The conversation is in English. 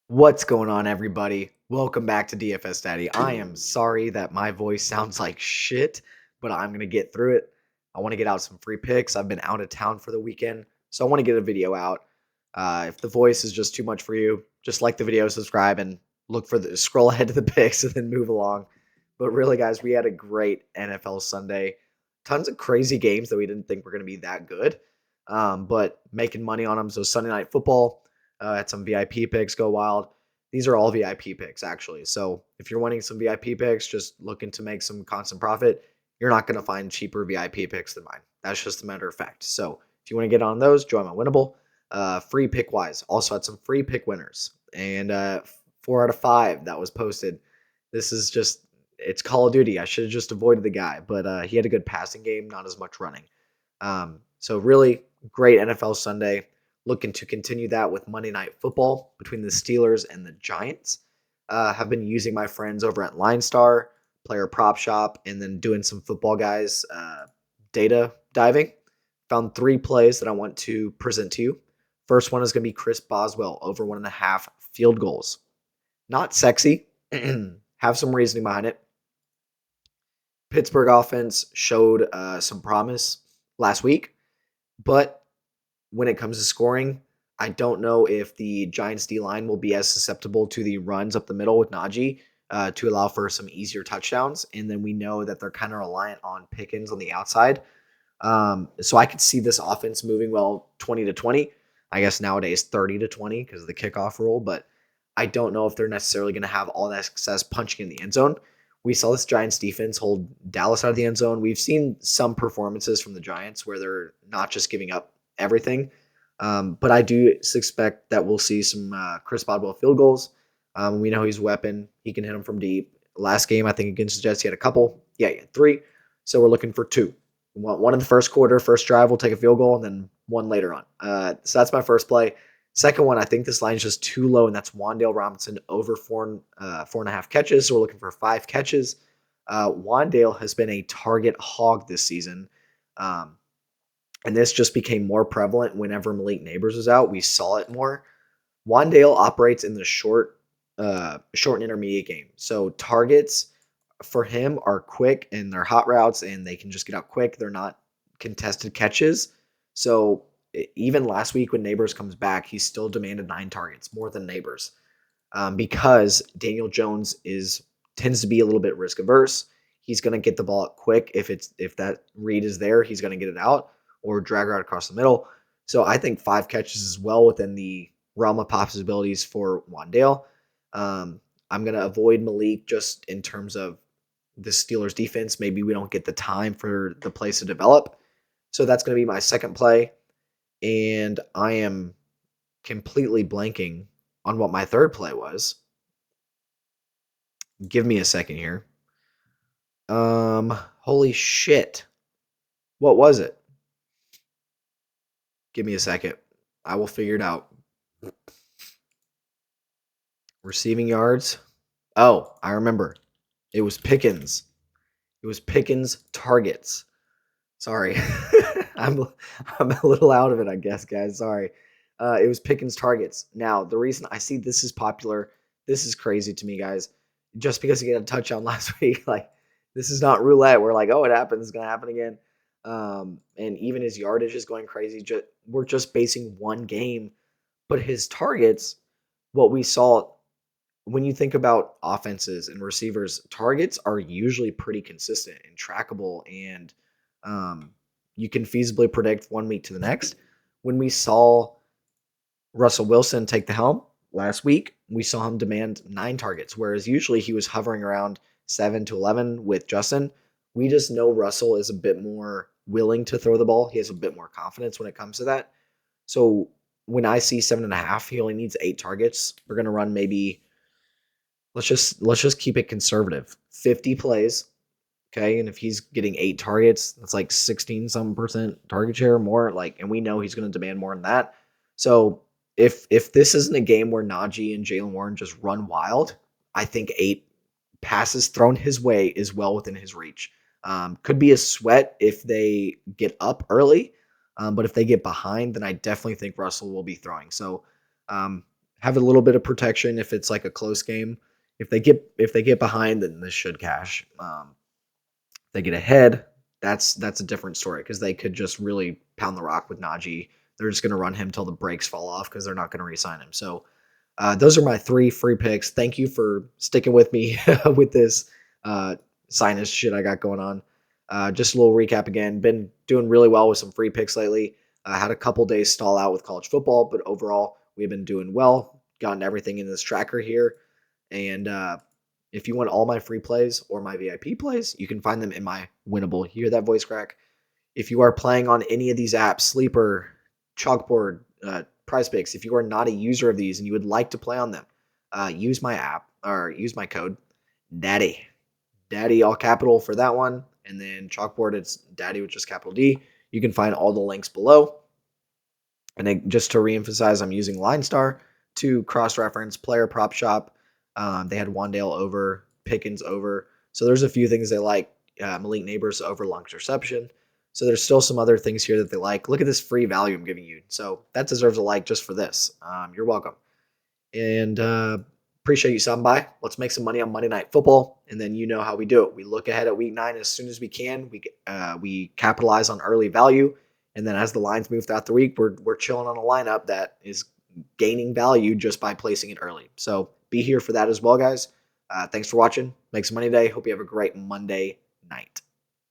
What's going on, everybody? Welcome back to DFS Daddy. I am sorry that my voice sounds like shit, but I'm going to get through it. I want to get out some free picks. I've been out of town for the weekend, so I want to get a video out. If the voice is just too much for you, just like the video, subscribe, and look for the scroll ahead to the picks and then move along. But really, guys, we had a great NFL Sunday. Tons of crazy games that we didn't think were going to be that good, but making money on them. So Sunday Night Football. Had some VIP picks go wild. These are all VIP picks, actually. So if you're wanting some VIP picks, just looking to make some constant profit, you're not going to find cheaper VIP picks than mine. That's just a matter of fact. So if you want to get on those, join my Winnable. Free pick wise. Also had some free pick winners. And 4 out of 5 that was posted. This is just, it's Call of Duty. I should have just avoided the guy, but he had a good passing game, not as much running. So really great NFL Sunday. Looking to continue that with Monday Night Football between the Steelers and the Giants. Have been using my friends over at Line Star, Player Prop Shop, and then doing some football guys data diving. Found 3 plays that I want to present to you. First one is going to be Chris Boswell over 1.5 field goals. Not sexy. Have some reasoning behind it. Pittsburgh offense showed some promise last week, but when it comes to scoring, I don't know if the Giants D-line will be as susceptible to the runs up the middle with Najee to allow for some easier touchdowns. And then we know that they're kind of reliant on Pickens on the outside. So I could see this offense moving 20-20. I guess nowadays 30-20 because of the kickoff rule. But I don't know if they're necessarily going to have all that success punching in the end zone. We saw this Giants defense hold Dallas out of the end zone. We've seen some performances from the Giants where they're not just giving up everything. But I do suspect that we'll see some Chris Boswell field goals. We know he's a weapon. He can hit them from deep. Last game, I think against the Jets, he had a couple. Yeah, he had 3. So we're looking for 2. We want 1 in the first quarter, first drive, we'll take a field goal, and then 1 later on. So that's my first play. Second one, I think this line is just too low, and that's Wan'Dale Robinson over 4.5 catches. So we're looking for 5 catches. Wan'Dale has been a target hog this season. And this just became more prevalent whenever Malik Neighbors was out. We saw it more. Wan'Dale operates in the short and intermediate game. So targets for him are quick and they're hot routes and they can just get out quick. They're not contested catches. So even last week when Neighbors comes back, he still demanded 9 targets, more than Neighbors, because Daniel Jones tends to be a little bit risk averse. He's going to get the ball out quick. If that read is there, he's going to get it out or drag her out across the middle. So I think 5 catches is well within the realm of possibilities for Wan'Dale. I'm going to avoid Malik just in terms of the Steelers defense. Maybe we don't get the time for the plays to develop. So that's going to be my second play. And I am completely blanking on what my third play was. Give me a second here. Holy shit. What was it? Give me a second. I will figure it out. Receiving yards. Oh, I remember. It was Pickens. It was Pickens targets. Sorry. I'm a little out of it, I guess, guys. Sorry. It was Pickens targets. Now, the reason I see this is popular, this is crazy to me, guys. Just because he got a touchdown last week, like, this is not roulette. We're like, oh, it happens. It's going to happen again. And even his yardage is going crazy. We're just basing one game. But his targets, what we saw, when you think about offenses and receivers, targets are usually pretty consistent and trackable, and you can feasibly predict 1 week to the next. When we saw Russell Wilson take the helm last week, we saw him demand 9 targets, whereas usually he was hovering around 7 to 11 with Justin. We just know Russell is a bit more willing to throw the ball. He has a bit more confidence when it comes to that. So when I see 7.5, he only needs 8 targets. We're going to run maybe, let's just keep it conservative. 50 plays. Okay. And if he's getting 8 targets, that's like 16% target share more. And we know he's going to demand more than that. So if this isn't a game where Najee and Jalen Warren just run wild, I think 8 passes thrown his way is well within his reach. Could be a sweat if they get up early. But if they get behind, then I definitely think Russell will be throwing. So have a little bit of protection if it's like a close game. If they get behind, then this should cash. If they get ahead, that's a different story because they could just really pound the rock with Najee. They're just going to run him till the brakes fall off because they're not going to re-sign him. So those are my 3 free picks. Thank you for sticking with me with this uh, sinus shit I got going on. Just a little recap again. Been doing really well with some free picks lately. Had a couple days stall out with college football, but overall we've been doing well. Gotten everything in this tracker here, and if you want all my free plays or my VIP plays, you can find them in my winnable. You hear that voice crack? If you are playing on any of these apps, Sleeper, Chalkboard, Prizepicks, if you are not a user of these and you would like to play on them, use my app or use my code Daddy. Daddy all capital for that one. And then Chalkboard, it's Daddy with just capital D. You can find all the links below. And just to reemphasize, I'm using LineStar to cross-reference player prop shop. They had Wandale over, Pickens over. So there's a few things they like. Malik Neighbors over long reception. So there's still some other things here that they like. Look at this free value I'm giving you. So that deserves a like just for this. You're welcome. And appreciate you stopping by. Let's make some money on Monday Night Football, and then you know how we do it. We look ahead at Week 9 as soon as we can. We capitalize on early value, and then as the lines move throughout the week, we're chilling on a lineup that is gaining value just by placing it early. So be here for that as well, guys. Thanks for watching. Make some money today. Hope you have a great Monday night.